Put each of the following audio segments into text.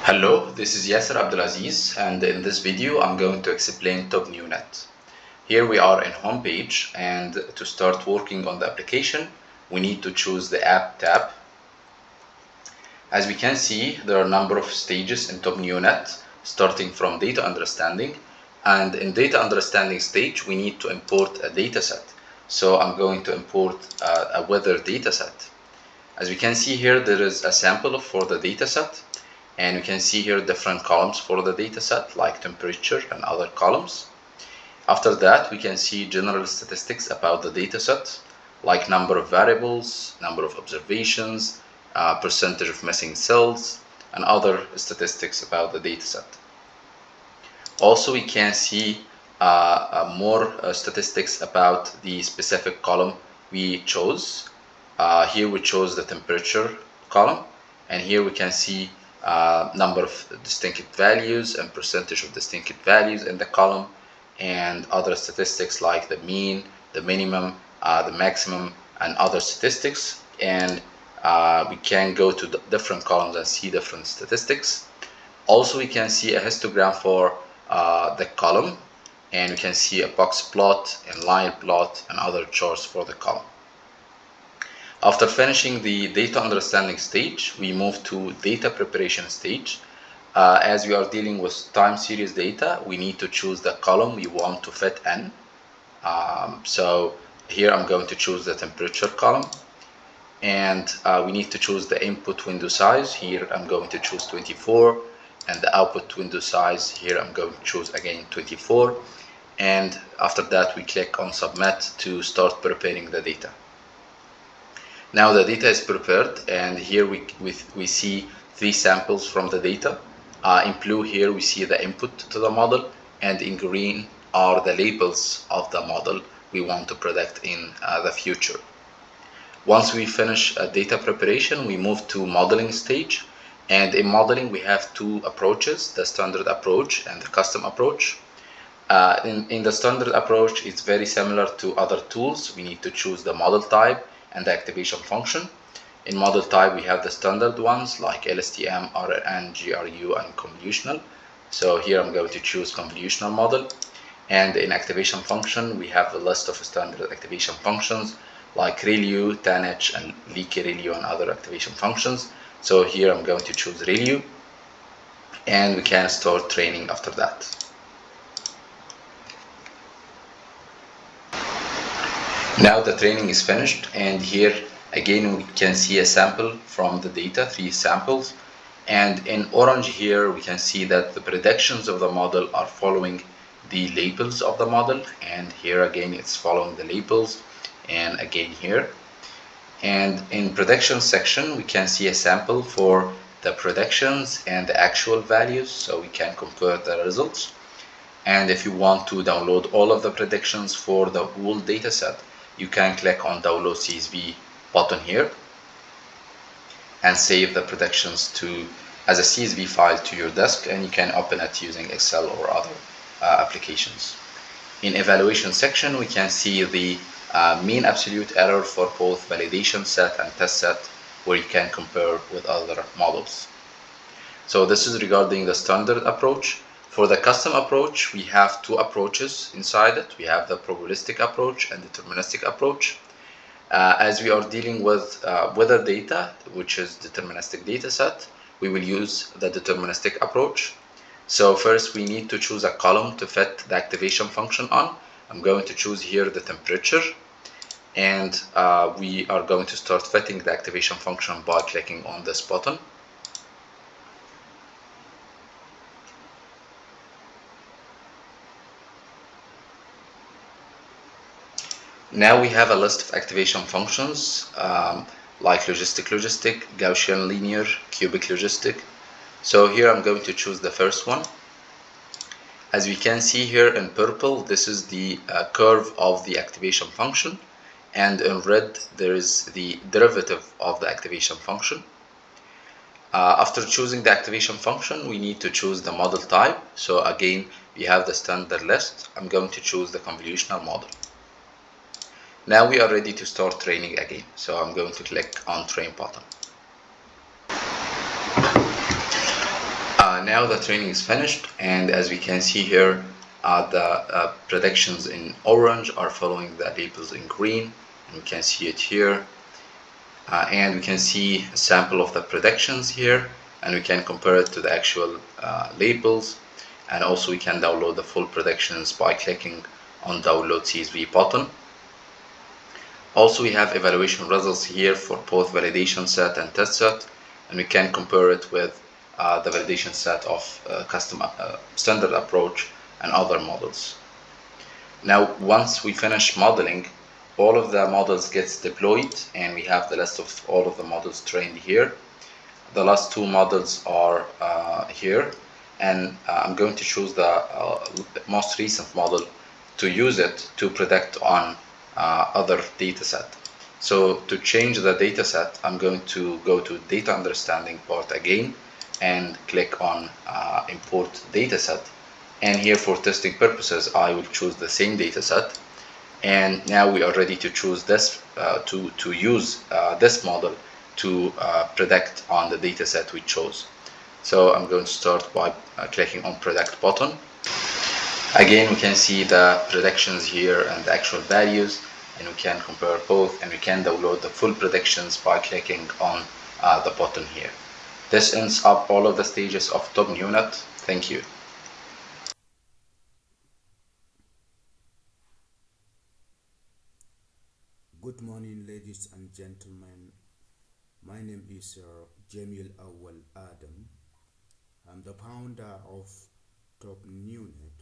Hello, this is Yasser Abdulaziz, and in this video I'm going to explain TopNewNet. Here we are in homepage, and to start working on the application we need to choose the App tab. As we can see, there are a number of stages in TopNewNet, starting from data understanding, and in data understanding stage we need to import a dataset. So I'm going to import a weather dataset. As we can see here, there is a sample for the dataset. And we can see here different columns for the dataset, like temperature and other columns. After that, we can see general statistics about the dataset, like number of variables, number of observations, percentage of missing cells, and other statistics about the dataset. Also, we can see more statistics about the specific column we chose. Here we chose the temperature column, and here we can see number of distinctive values and percentage of distinctive values in the column, and other statistics like the mean, the minimum, the maximum, and other statistics. And we can go to the different columns and see different statistics. Also, we can see a histogram for the column, and we can see a box plot and line plot and other charts for the column. After finishing the data understanding stage, we move to data preparation stage. As we are dealing with time series data, we need to choose the column we want to fit in. So here I'm going to choose the temperature column, and we need to choose the input window size. Here I'm going to choose 24, and the output window size, here I'm going to choose again 24. And after that we click on submit to start preparing the data. Now the data is prepared, and here we see 3 samples from the data. In blue here we see the input to the model, and in green are the labels of the model we want to predict in the future. Once we finish data preparation, we move to modeling stage, and in modeling we have 2 approaches, the standard approach and the custom approach. In the standard approach, it's very similar to other tools. We need to choose the model type and the activation function. In model type we have the standard ones like LSTM, RNN, GRU, and convolutional. So here I'm going to choose convolutional model. And in activation function we have a list of standard activation functions like ReLU, TANH, and leaky ReLU, and other activation functions. So here I'm going to choose ReLU, and we can start training after that. Now the training is finished, and here again we can see a sample from the data, 3 samples. And in orange here we can see that the predictions of the model are following the labels of the model, and here again it's following the labels, and again here. And in prediction section we can see a sample for the predictions and the actual values, so we can compare the results. And if you want to download all of the predictions for the whole dataset, you can click on download CSV button here and save the predictions as a CSV file to your disk, and you can open it using Excel or other applications. In evaluation section we can see the mean absolute error for both validation set and test set, where you can compare with other models. So this is regarding the standard approach. For the custom approach, we have 2 approaches inside it. We have the probabilistic approach and deterministic approach. As we are dealing with weather data, which is deterministic data set, we will use the deterministic approach. So first we need to choose a column to fit the activation function on. I'm going to choose here the temperature, and we are going to start fitting the activation function by clicking on this button. Now we have a list of activation functions like logistic, Gaussian linear, cubic logistic. So here I'm going to choose the first one. As we can see here in purple, this is the curve of the activation function, and in red there is the derivative of the activation function. After choosing the activation function, we need to choose the model type. So again, we have the standard list. I'm going to choose the convolutional model. Now we are ready to start training again, so I'm going to click on train button. Now the training is finished, and as we can see here, the predictions in orange are following the labels in green, and we can see it here. And we can see a sample of the predictions here, and we can compare it to the actual labels, and also we can download the full predictions by clicking on download CSV button. Also, we have evaluation results here for both validation set and test set, and we can compare it with the validation set of custom standard approach and other models. Now, once we finish modeling, all of the models gets deployed, and we have the list of all of the models trained here. The last two models are here, and I'm going to choose the most recent model to use it to predict on other dataset. So to change the dataset, I'm going to go to data understanding part again and click on import dataset. And here for testing purposes, I will choose the same dataset. And now we are ready to choose this to use this model to predict on the dataset we chose. So I'm going to start by clicking on predict button. Again, we can see the predictions here and the actual values, and we can compare both, and we can download the full predictions by clicking on the button here. This ends up all of the stages of TopNewNet. Thank you. Good morning, ladies and gentlemen. My name is Jamil Awal Adam. I'm the founder of TopNewNet.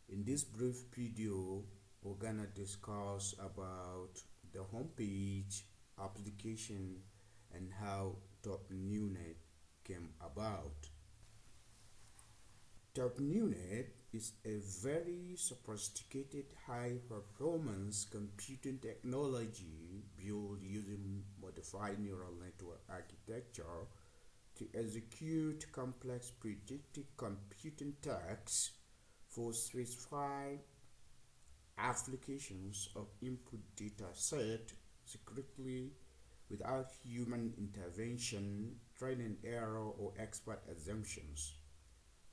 In this brief video, we're gonna discuss about the homepage, application, and how TopNewNet came about. TopNewNet is a very sophisticated high-performance computing technology built using modified neural network architecture to execute complex predictive computing tasks for specified applications of input data set secretly without human intervention, training error, or expert assumptions.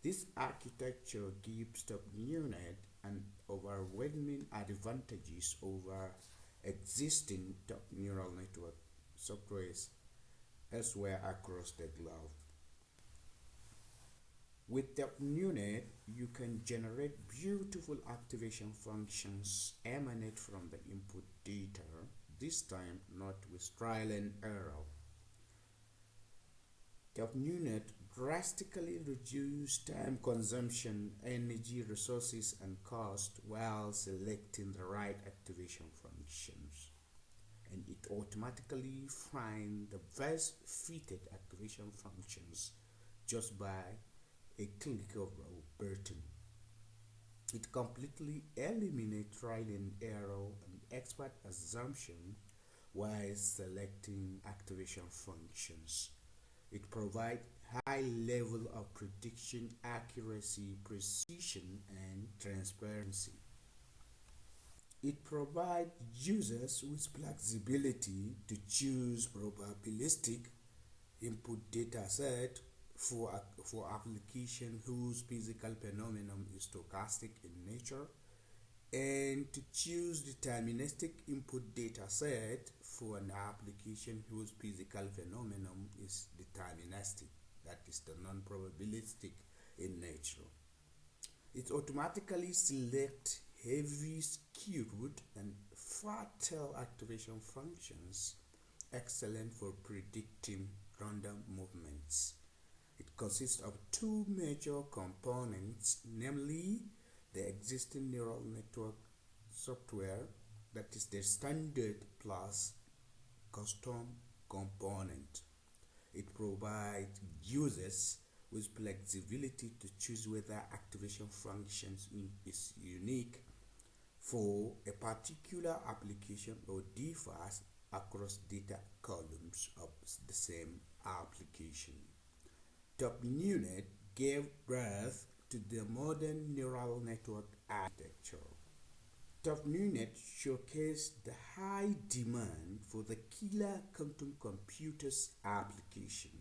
This architecture gives TopNewNet an overwhelming advantages over existing top neural network softwares elsewhere across the globe. With TopNewNet, you can generate beautiful activation functions emanate from the input data, this time not with trial and error. TopNewNet drastically reduce time consumption, energy, resources, and cost while selecting the right activation functions. And it automatically finds the best fitted activation functions just by a click of a button. It completely eliminates trial and error and expert assumption while selecting activation functions. It provides high level of prediction accuracy, precision, and transparency. It provides users with flexibility to choose probabilistic input data set for application whose physical phenomenon is stochastic in nature, and to choose deterministic input data set for an application whose physical phenomenon is deterministic, that is the non-probabilistic in nature. It automatically selects heavy skewed and fatal activation functions excellent for predicting random movements. It consists of two major components, namely the existing neural network software, that is the standard plus custom component. It provides users with flexibility to choose whether activation functions is unique for a particular application or differs across data columns of the same application. TopNewNet gave birth to the modern neural network architecture. TopNewNet showcased the high demand for the killer quantum computers application.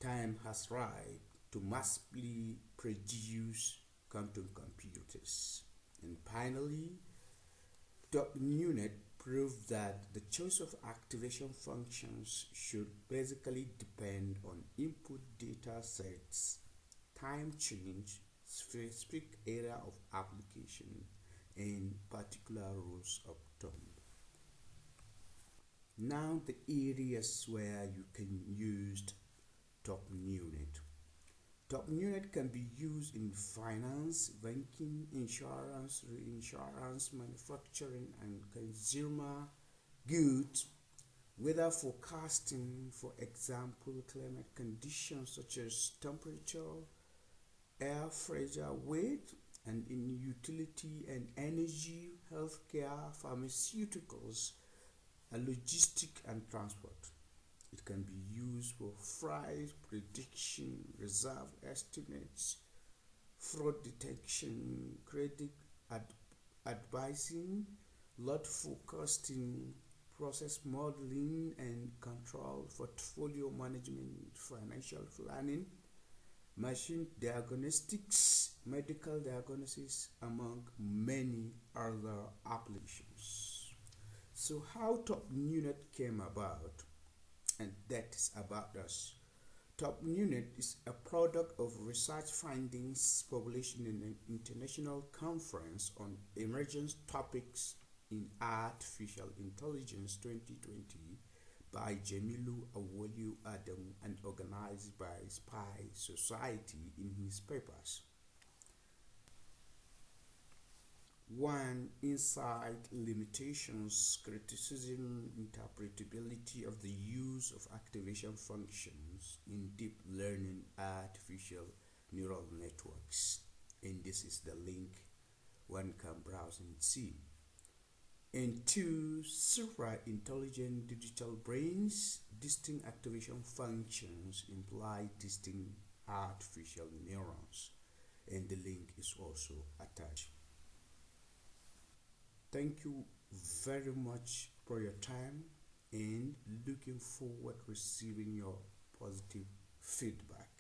time has arrived to massively produce quantum computers. And finally, TopNUNet proved that the choice of activation functions should basically depend on input data sets, time change, specific area of application, and particular rules of thumb. Now the areas where you can use TopNUNet. TopNUNet can be used in finance, banking, insurance, reinsurance, manufacturing, and consumer goods, weather forecasting, for example, climate conditions such as temperature, air pressure, weight, and in utility and energy, healthcare, pharmaceuticals, and logistics and transport. It can be used for price prediction, reserve estimates, fraud detection, credit advising, load forecasting, process modeling and control, portfolio management, financial planning, machine diagnostics, medical diagnosis, among many other applications. So how TopNUNet came about, and that is about us. TopNUNet is a product of research findings published in an international conference on emerging topics in artificial intelligence 2020 by Jamilu Awoliu Adam and organized by SPI Society in his papers. 1. Insight, limitations, criticism, interpretability of the use of activation functions in deep learning artificial neural networks. And this is the link one can browse and see. And 2. Supra-intelligent digital brains, distinct activation functions imply distinct artificial neurons. And the link is also attached. Thank you very much for your time and looking forward to receiving your positive feedback.